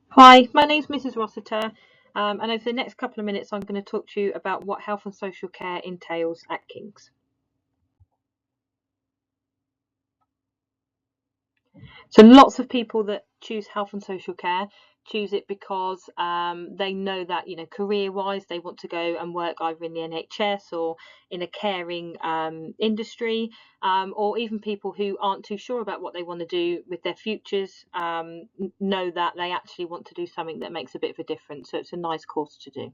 Hi, my name's Mrs. Rossiter, and over the next couple of minutes, I'm going to talk to you about what health and social care entails at King's. So lots of people that choose health and social care choose it because they know that, career-wise, they want to go and work either in the NHS or in a caring industry, or even people who aren't too sure about what they want to do with their futures know that they actually want to do something that makes a bit of a difference. So it's a nice course to do.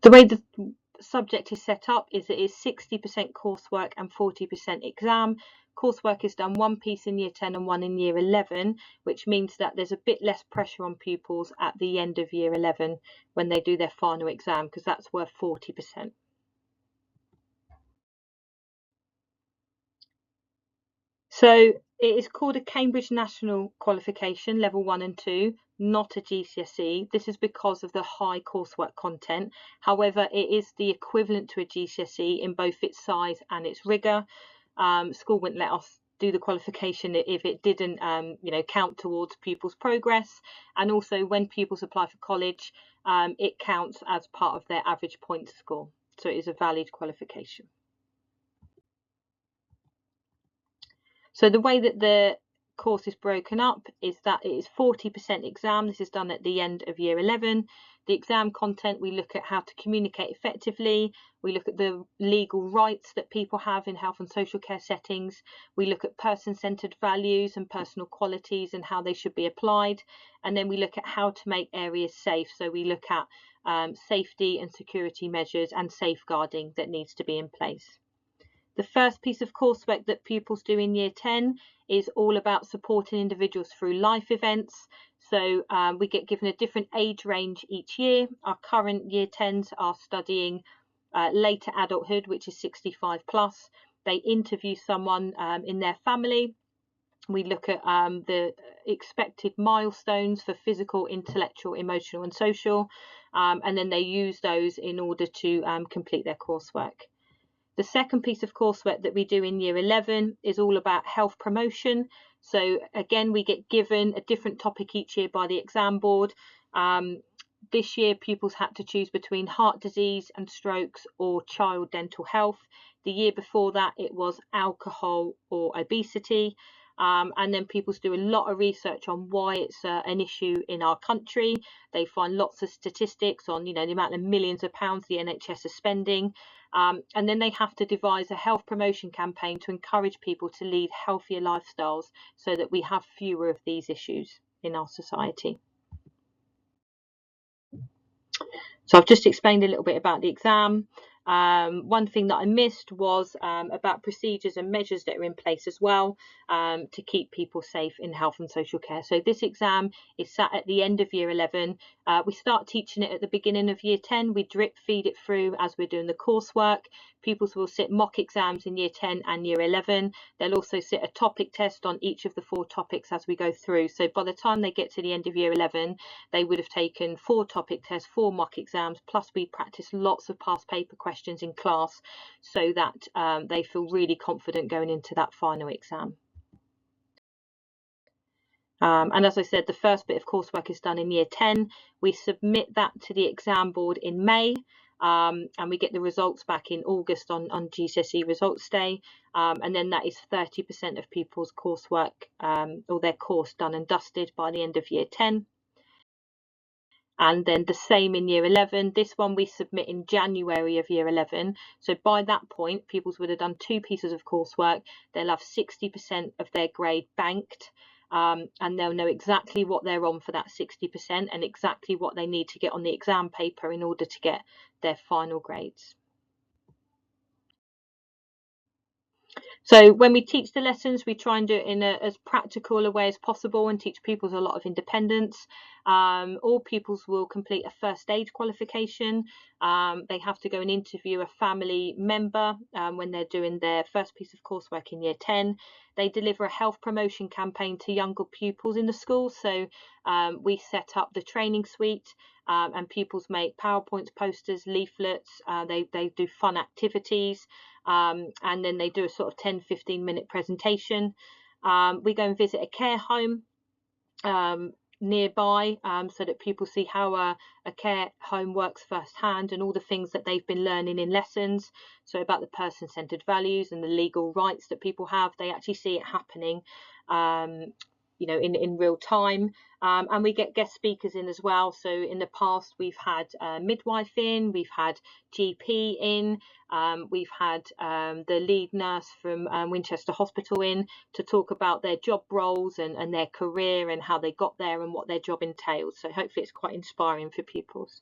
The way the subject is set up is it is 60% coursework and 40% exam. Coursework is done one piece in year 10 and one in year 11, which means that there's a bit less pressure on pupils at the end of year 11 when they do their final exam, because that's worth 40%. So it is called a Cambridge National Qualification, level 1 and 2, not a GCSE. This is because of the high coursework content. However, it is the equivalent to a GCSE in both its size and its rigour. School wouldn't let us do the qualification if it didn't count towards pupils' progress. And also when pupils apply for college, it counts as part of their average points score. So it is a valid qualification. So the way that the course is broken up is that it is 40% exam. This is done at the end of year 11. The exam content, we look at how to communicate effectively. We look at the legal rights that people have in health and social care settings. We look at person-centred values and personal qualities and how they should be applied. And then we look at how to make areas safe. So we look at safety and security measures and safeguarding that needs to be in place. The first piece of coursework that pupils do in year 10 is all about supporting individuals through life events. So we get given a different age range each year. Our current year 10s are studying later adulthood, which is 65 plus. They interview someone in their family. We look at the expected milestones for physical, intellectual, emotional and social, and then they use those in order to complete their coursework. The second piece of coursework that we do in year 11 is all about health promotion. So again, we get given a different topic each year by the exam board. This year, pupils had to choose between heart disease and strokes or child dental health. The year before that, it was alcohol or obesity. And then pupils do a lot of research on why it's an issue in our country. They find lots of statistics on, the amount of millions of pounds the NHS is spending. And then they have to devise a health promotion campaign to encourage people to lead healthier lifestyles so that we have fewer of these issues in our society. So I've just explained a little bit about the exam. One thing that I missed was about procedures and measures that are in place as well to keep people safe in health and social care. So this exam is sat at the end of year 11. We start teaching it at the beginning of year 10. We drip feed it through as we're doing the coursework. Pupils will sit mock exams in year 10 and year 11. They'll also sit a topic test on each of the 4 topics as we go through. So by the time they get to the end of year 11, they would have taken 4 topic tests, 4 mock exams, plus we practice lots of past paper questions in class so that they feel really confident going into that final exam. And as I said, the first bit of coursework is done in year 10. We submit that to the exam board in May. And we get the results back in August on GCSE results day. And then that is 30% of people's coursework or their course done and dusted by the end of year 10. And then the same in year 11. This one we submit in January of year 11. So by that point, pupils would have done 2 pieces of coursework. They'll have 60% of their grade banked. And they'll know exactly what they're on for that 60% and exactly what they need to get on the exam paper in order to get their final grades. So when we teach the lessons, we try and do it in as practical a way as possible and teach pupils a lot of independence. All pupils will complete a first aid qualification. They have to go and interview a family member when they're doing their first piece of coursework in year 10. They deliver a health promotion campaign to younger pupils in the school. So we set up the training suite and pupils make PowerPoints, posters, leaflets. They do fun activities and then they do a sort of 10-15 minute presentation. We go and visit a care home nearby so that people see how a care home works firsthand and all the things that they've been learning in lessons. So about the person-centered values and the legal rights that people have, they actually see it happening in real time. And we get guest speakers in as well. So in the past we've had midwife in, we've had GP in, we've had the lead nurse from Winchester Hospital in to talk about their job roles and their career and how they got there and what their job entails. So hopefully it's quite inspiring for pupils.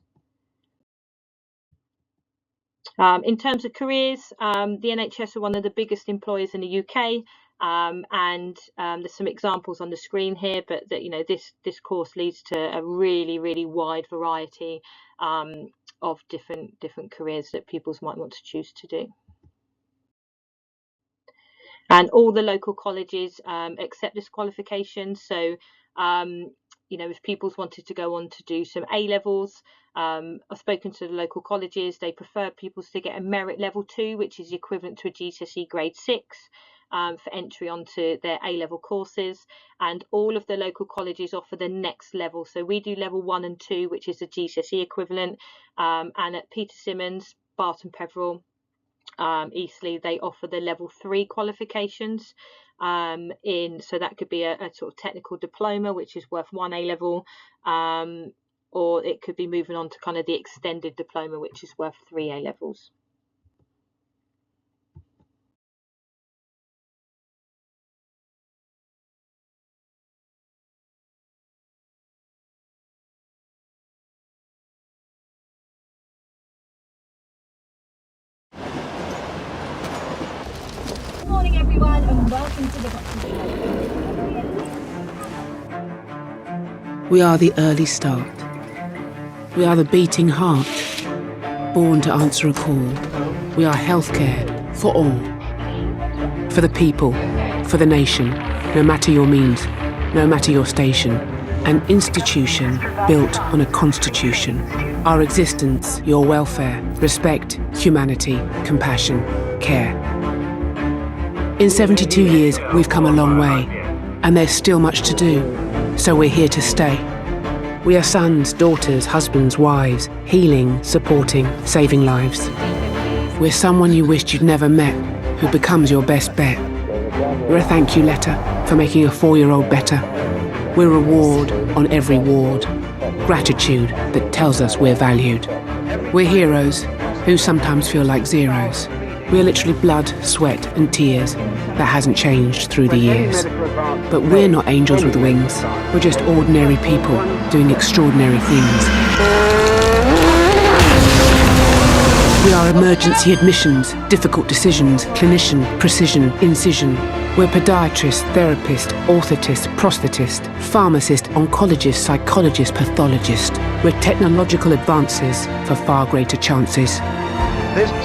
In terms of careers, the NHS are one of the biggest employers in the UK. And there's some examples on the screen here, but that this course leads to a really wide variety of different careers that pupils might want to choose to do. And all the local colleges accept this qualification. So if pupils wanted to go on to do some A levels, I've spoken to the local colleges. They prefer pupils to get a merit level 2, which is equivalent to a GCSE grade 6. For entry onto their A-level courses, and all of the local colleges offer the next level. So we do level 1 and 2, which is the GCSE equivalent, and at Peter Symonds, Barton Peveril, Eastleigh, they offer the level 3 qualifications. So that could be a sort of technical diploma, which is worth 1 A-level, or it could be moving on to kind of the extended diploma, which is worth 3 A-levels. Good morning everyone and welcome to the Doctor's Show. We are the early start. We are the beating heart, born to answer a call. We are healthcare for all. For the people, for the nation, no matter your means, no matter your station. An institution built on a constitution. Our existence, your welfare, respect, humanity, compassion, care. In 72 years, we've come a long way, and there's still much to do, so we're here to stay. We are sons, daughters, husbands, wives, healing, supporting, saving lives. We're someone you wished you'd never met, who becomes your best bet. We're a thank you letter for making a 4-year-old better. We're a reward on every ward, gratitude that tells us we're valued. We're heroes who sometimes feel like zeros. We're literally blood, sweat and tears that hasn't changed through the years. But we're not angels with wings. We're just ordinary people doing extraordinary things. We are emergency admissions, difficult decisions, clinician, precision, incision. We're podiatrist, therapist, orthotist, prosthetist, pharmacist, oncologist, psychologist, pathologist. We're technological advances for far greater chances.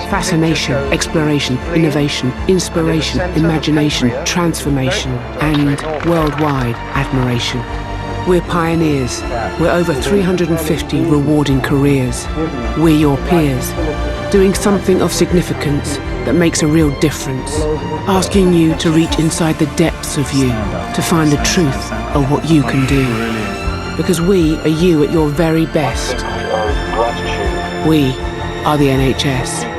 Fascination, exploration, innovation, inspiration, imagination, transformation, and worldwide admiration. We're pioneers. We're over 350 rewarding careers. We're your peers, doing something of significance that makes a real difference, asking you to reach inside the depths of you to find the truth of what you can do. Because we are you at your very best. We are the NHS.